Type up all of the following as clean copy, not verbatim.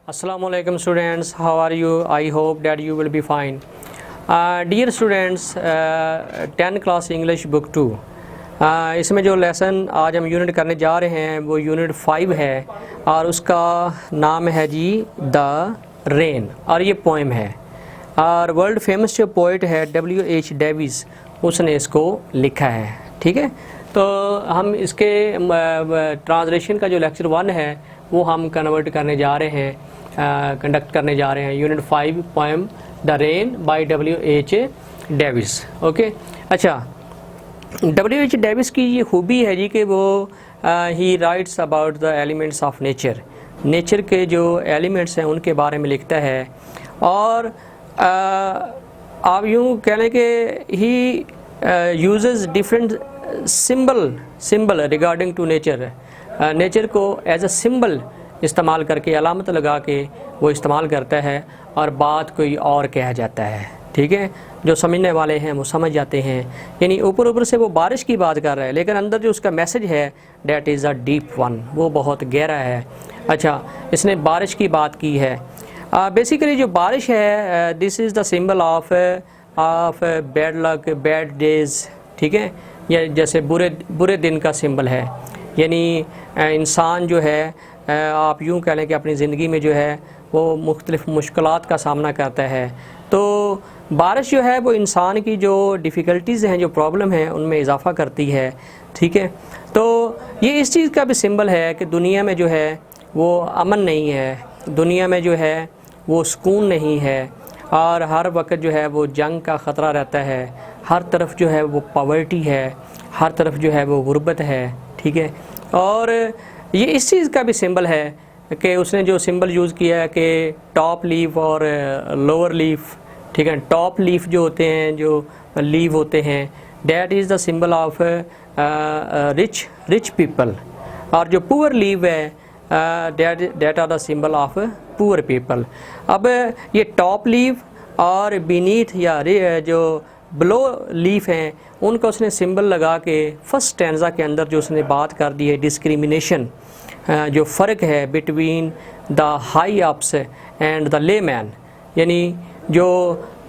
Assalamu alaikum students, how are you? I hope that you will be fine. Dear students, 10 class English book 2, इसमें जो lesson आज हम unit करने जा रहे हैं वो यूनिट 5 है और उसका नाम है जी द रेन और ये पोएम है और वर्ल्ड फेमस जो पोइट है W.H. डेविस उसने इसको लिखा है। ठीक है, तो हम इसके ट्रांसलेशन का जो लेक्चर 1 है वो हम कन्वर्ट करने जा रहे हैं, कंडक्ट करने जा रहे हैं। Unit 5 poem the rain by W.H. Davies. Okay, अच्छा, W.H. डेविस की ये खूबी है जी कि वो ही writes about the elements of nature, nature के जो एलिमेंट्स हैं उनके बारे में लिखता है। और आप यूँ कह लें कि he uses different symbol regarding to nature, nature को एज अ सिंबल इस्तेमाल करके, अलामत लगा के वो इस्तेमाल करता है और बात कोई और कहा जाता है। ठीक है, जो समझने वाले हैं वो समझ जाते हैं। यानी ऊपर से वो बारिश की बात कर रहा है लेकिन अंदर जो उसका मैसेज है that is a deep one, वो बहुत गहरा है। अच्छा, इसने बारिश की बात की है। बेसिकली जो बारिश है this is the symbol of bad luck, bad days. ठीक है, या जैसे बुरे दिन का सिंबल है। यानी इंसान जो है आप यूँ कह लें कि अपनी ज़िंदगी में जो है वो मुख्तलिफ़ मुश्किलात का सामना करता है। तो बारिश जो है वो इंसान की जो डिफ़िकल्टीज़ हैं, जो प्रॉब्लम है, उनमें इजाफ़ा करती है। ठीक है, तो ये इस चीज़ का भी सिंबल है कि दुनिया में जो है वो अमन नहीं है, दुनिया में जो है वो सुकून नहीं है और हर वक्त जो है वो जंग का ख़तरा रहता है। हर तरफ जो है वो पॉवर्टी है, हर तरफ जो है वो गुर्बत है। ठीक है, और ये इस चीज़ का भी सिंबल है कि उसने जो सिंबल यूज़ किया है कि टॉप लीफ और लोअर लीफ। ठीक है, टॉप लीफ जो होते हैं, जो लीव होते हैं, that is the symbol of rich people, और जो पुअर लीव है that are the symbol of poor people. अब ये टॉप लीव और बीनीथ या जो ब्लो लीफ हैं उनका उसने सिंबल लगा के फर्स्ट स्टैंजा के अंदर जो उसने बात कर दी है डिस्क्रिमिनेशन, जो फ़र्क है between the high ups and the ले मैन, यानी जो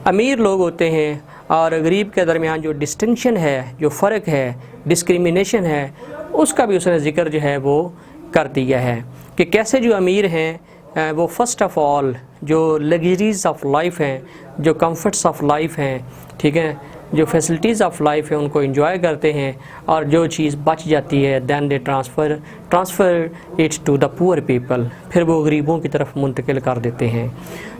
अमीर लोग होते हैं और गरीब के दरमियान जो डिस्टिंक्शन है, जो फ़र्क है, डिस्क्रिमिनेशन है, उसका भी उसने ज़िक्र जो है वो कर दिया है कि कैसे जो अमीर हैं वो फ़र्स्ट ऑफ़ ऑल जो लग्जरीज़ ऑफ लाइफ हैं, जो कंफर्ट्स ऑफ लाइफ हैं, ठीक है, जो फैसिलिटीज़ ऑफ लाइफ है उनको एंजॉय करते हैं और जो चीज़ बच जाती है then they transfer it to the poor people, फिर वो गरीबों की तरफ मुंतकिल कर देते हैं।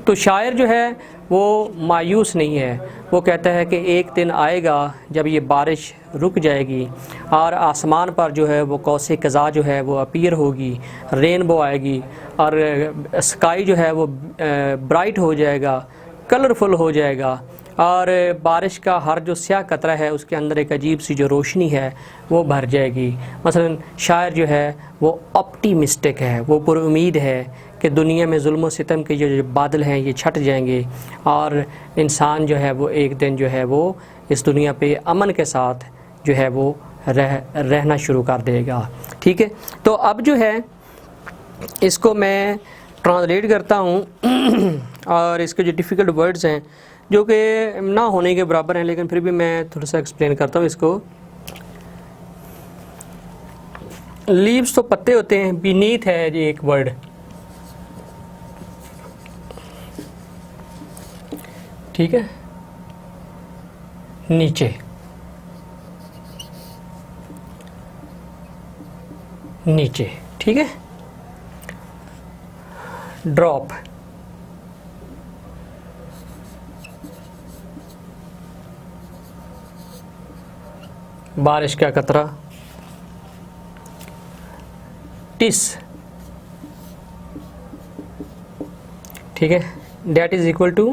तो शायर जो है वो मायूस नहीं है, वो कहता है कि एक दिन आएगा जब ये बारिश रुक जाएगी और आसमान पर जो है वो कौसे कज़ा जो है वो अपीयर होगी, रेनबो आएगी और स्काई जो है वो ब्राइट हो जाएगा, कलरफुल हो जाएगा और बारिश का हर जो स्याह कतरा है उसके अंदर एक अजीब सी जो रोशनी है वो भर जाएगी। मसलन शायर जो है वो ऑप्टिमिस्टिक है, वो पुरुमीद है कि दुनिया में जुल्म सितम के जो बादल हैं ये छट जाएंगे और इंसान जो है वो एक दिन जो है वो इस दुनिया पे अमन के साथ जो है वो रहना शुरू कर देगा। ठीक है, तो अब जो है इसको मैं ट्रांसलेट करता हूँ और इसके जो डिफ़िकल्ट वर्ड्स हैं जो कि ना होने के बराबर हैं लेकिन फिर भी मैं थोड़ा सा एक्सप्लेन करता हूँ इसको। लीव्स तो पत्ते होते हैं, बीनीथ है जी एक वर्ड, ठीक है, नीचे, नीचे, ठीक है, ड्रॉप, बारिश का कतरा, टिस, ठीक है, that is equal to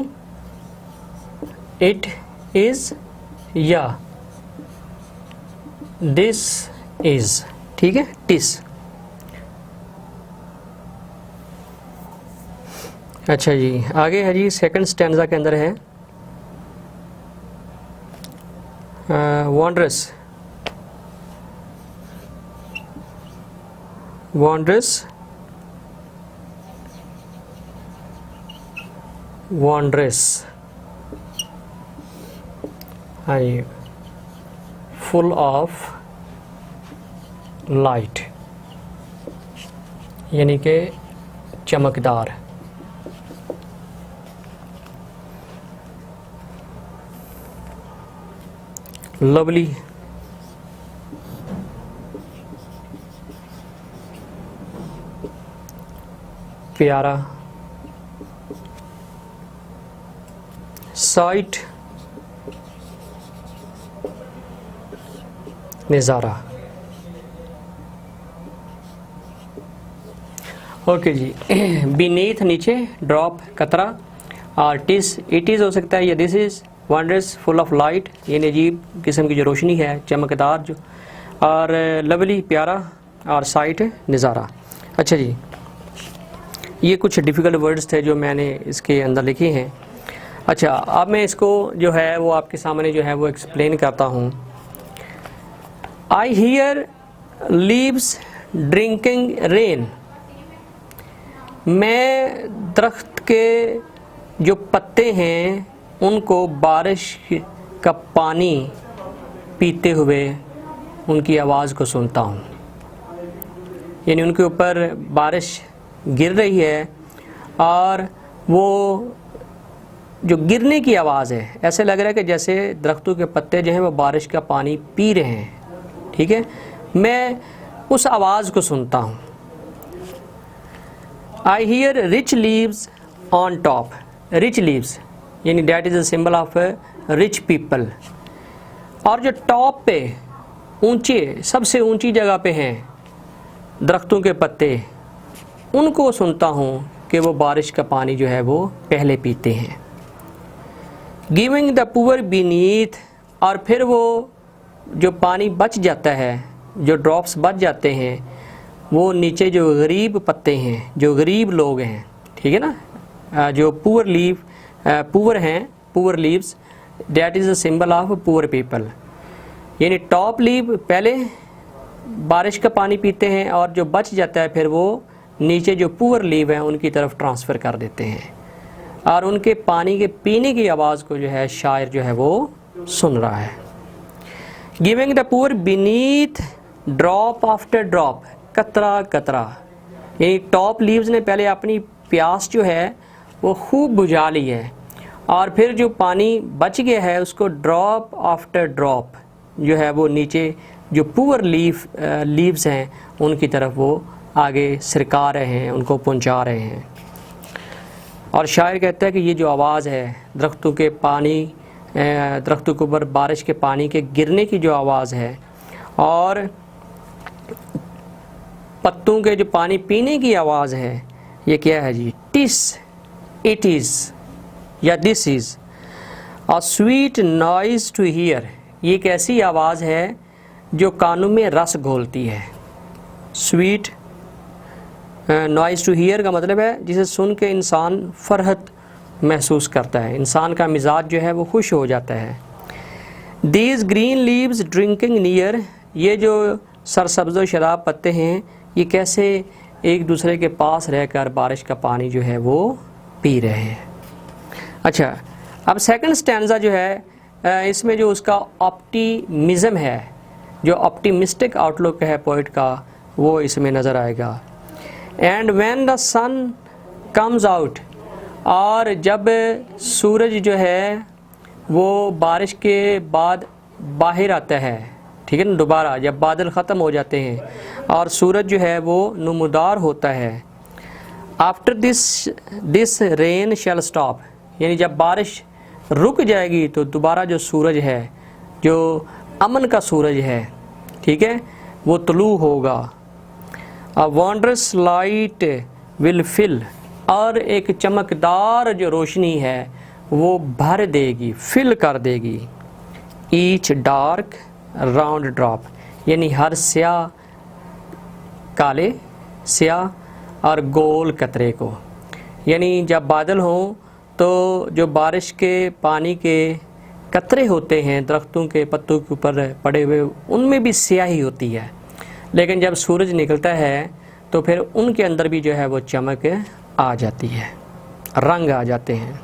it is या दिस इज, ठीक है, टिस। अच्छा जी, आगे है जी सेकंड स्टैंजा के अंदर है वॉन्ड्रस, wondrous wondrous, हाँ जी, full of light, यानी कि चमकदार। लवली, प्यारा। साइट, नज़ारा। ओके जी। बीनीथ, नीचे, ड्रॉप, कतरा, और इट इज़ हो सकता है, या this is, wondrous, full of light, यानी अजीब किस्म की जो रोशनी है, चमकदार जो, और लवली, प्यारा, और साइट, नज़ारा। अच्छा जी, ये कुछ डिफ़िकल्ट वर्ड्स थे जो मैंने इसके अंदर लिखे हैं। अच्छा, अब मैं इसको जो है वो आपके सामने जो है वो एक्सप्लेन करता हूँ। I hear leaves drinking rain, मैं दरख्त के जो पत्ते हैं उनको बारिश का पानी पीते हुए उनकी आवाज़ को सुनता हूँ। यानी उनके ऊपर बारिश गिर रही है और वो जो गिरने की आवाज़ है, ऐसे लग रहा है कि जैसे दरख्तों के पत्ते जो हैं वो बारिश का पानी पी रहे हैं। ठीक है, मैं उस आवाज़ को सुनता हूँ। I hear rich leaves on top, rich leaves यानी that is a symbol of rich people. और जो टॉप पे ऊंचे, सबसे ऊंची जगह पे हैं दरख्तों के पत्ते, उनको सुनता हूँ कि वो बारिश का पानी जो है वो पहले पीते हैं। गिविंग द पुअर बीनीथ, और फिर वो जो पानी बच जाता है, जो ड्रॉप्स बच जाते हैं, वो नीचे जो गरीब पत्ते हैं, जो गरीब लोग हैं, ठीक है ना, जो पुअर हैं, poor leaves, that is a symbol of poor people. यानी टॉप लीव पहले बारिश का पानी पीते हैं और जो बच जाता है फिर वो नीचे जो पुअर लीव हैं उनकी तरफ ट्रांसफ़र कर देते हैं, और उनके पानी के पीने की आवाज़ को जो है शायर जो है वो सुन रहा है। Giving the poor beneath drop after drop, कतरा कतरा, यानी टॉप लीव्स ने पहले अपनी प्यास जो है वो खूब बुझा ली है, और फिर जो पानी बच गया है उसको ड्रॉप आफ्टर ड्रॉप जो है वो नीचे जो पुअर लीव्स हैं उनकी तरफ वो आगे सिरका रहे हैं, उनको पहुंचा रहे हैं। और शायर कहता है कि ये जो आवाज़ है दरख्तों के ऊपर बारिश के पानी के गिरने की जो आवाज़ है, और पत्तों के जो पानी पीने की आवाज़ है, ये क्या है जी? इट इज़ या this is a sweet noise to hear, ये एक ऐसी आवाज़ है जो कानों में रस घोलती है। स्वीट नॉइज़ टू हियर का मतलब है जिसे सुन के इंसान फ़रहत महसूस करता है, इंसान का मिजाज जो है वो खुश हो जाता है। These green leaves drinking near, ये जो सरसब्ज़ व शराब पत्ते हैं ये कैसे एक दूसरे के पास रहकर बारिश का पानी जो है वो पी रहे हैं। अच्छा, अब सेकंड स्टैंजा जो है इसमें जो उसका ऑप्टिमिज़म है, जो ऑप्टिमिस्टिक आउटलुक है पोइट का, वो इसमें नज़र आएगा। And when the sun comes out, और जब सूरज जो है वो बारिश के बाद बाहर आता है, ठीक है ना, दोबारा जब बादल ख़त्म हो जाते हैं और सूरज जो है वो नमूदार होता है। After this rain shall stop, यानी जब बारिश रुक जाएगी तो दोबारा जो सूरज है, जो अमन का सूरज है, ठीक है, वो तुलू होगा। अ वंडरस लाइट विल फिल, और एक चमकदार जो रोशनी है वो भर देगी, फिल कर देगी। ईच डार्क राउंड ड्रॉप, यानी हर स्याह, काले स्याह और गोल कतरे को, यानी जब बादल हों तो जो बारिश के पानी के कतरे होते हैं दरख्तों के पत्तों के ऊपर पड़े हुए, उनमें भी स्याही होती है, लेकिन जब सूरज निकलता है तो फिर उनके अंदर भी जो है वो चमक आ जाती है, रंग आ जाते हैं।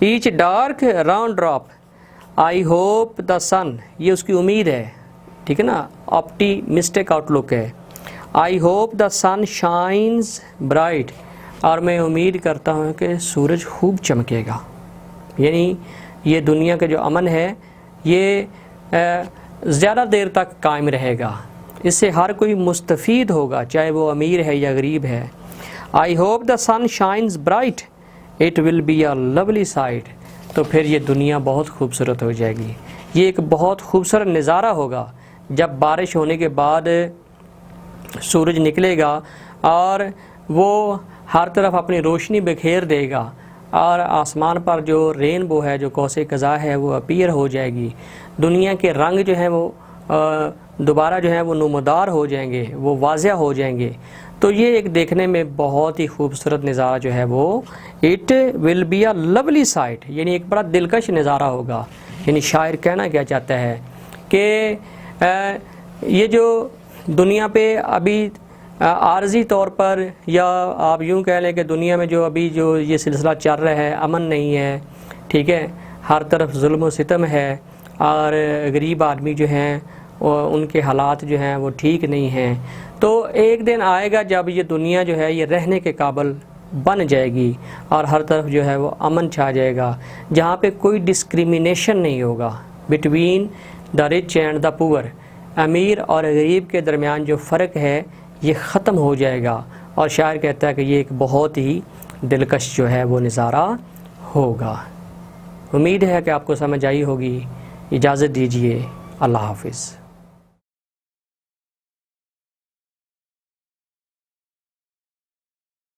Each dark round drop, I hope the sun, ये उसकी उम्मीद है, ठीक है ना, ऑप्टिमिस्टिक आउटलुक है। I hope the sun shines bright, और मैं उम्मीद करता हूँ कि सूरज खूब चमकेगा। यानी ये दुनिया का जो अमन है ये ज़्यादा देर तक कायम रहेगा, इससे हर कोई मुस्तफ़ीद होगा, चाहे वो अमीर है या गरीब है। I hope the sun shines bright, it will be a lovely sight, तो फिर ये दुनिया बहुत खूबसूरत हो जाएगी। ये एक बहुत खूबसूरत नज़ारा होगा जब बारिश होने के बाद सूरज निकलेगा और वो हर तरफ अपनी रोशनी बिखेर देगा और आसमान पर जो रेनबो है, जो कौसे कज़ा है, वो अपीयर हो जाएगी। दुनिया के रंग जो हैं वो दोबारा जो है वो नुमदार हो जाएंगे, वो वाज़िया हो जाएंगे। तो ये एक देखने में बहुत ही खूबसूरत नज़ारा जो है वो it will be a lovely site, यानी एक बड़ा दिलकश नज़ारा होगा। यानी शायर कहना क्या चाहता है कि ये जो दुनिया पे अभी आर्जी तौर पर, या आप यूँ कह लें कि दुनिया में जो अभी जो ये सिलसिला चल रहा है, अमन नहीं है, ठीक है, हर तरफ जुल्म व सितम है और गरीब आदमी जो हैं उनके हालात जो हैं वो ठीक नहीं हैं। तो एक दिन आएगा जब ये दुनिया जो है ये रहने के काबिल बन जाएगी और हर तरफ जो है वो अमन छा जाएगा, जहाँ पे कोई डिस्क्रिमिनेशन नहीं होगा between the rich and the poor, अमीर और गरीब के दरमियान जो फ़र्क है ये ख़त्म हो जाएगा। और शायर कहता है कि ये एक बहुत ही दिलकश जो है वो नज़ारा होगा। उम्मीद है कि आपको समझ आई होगी। इजाज़त दीजिए, अल्लाह हाफ़िज़।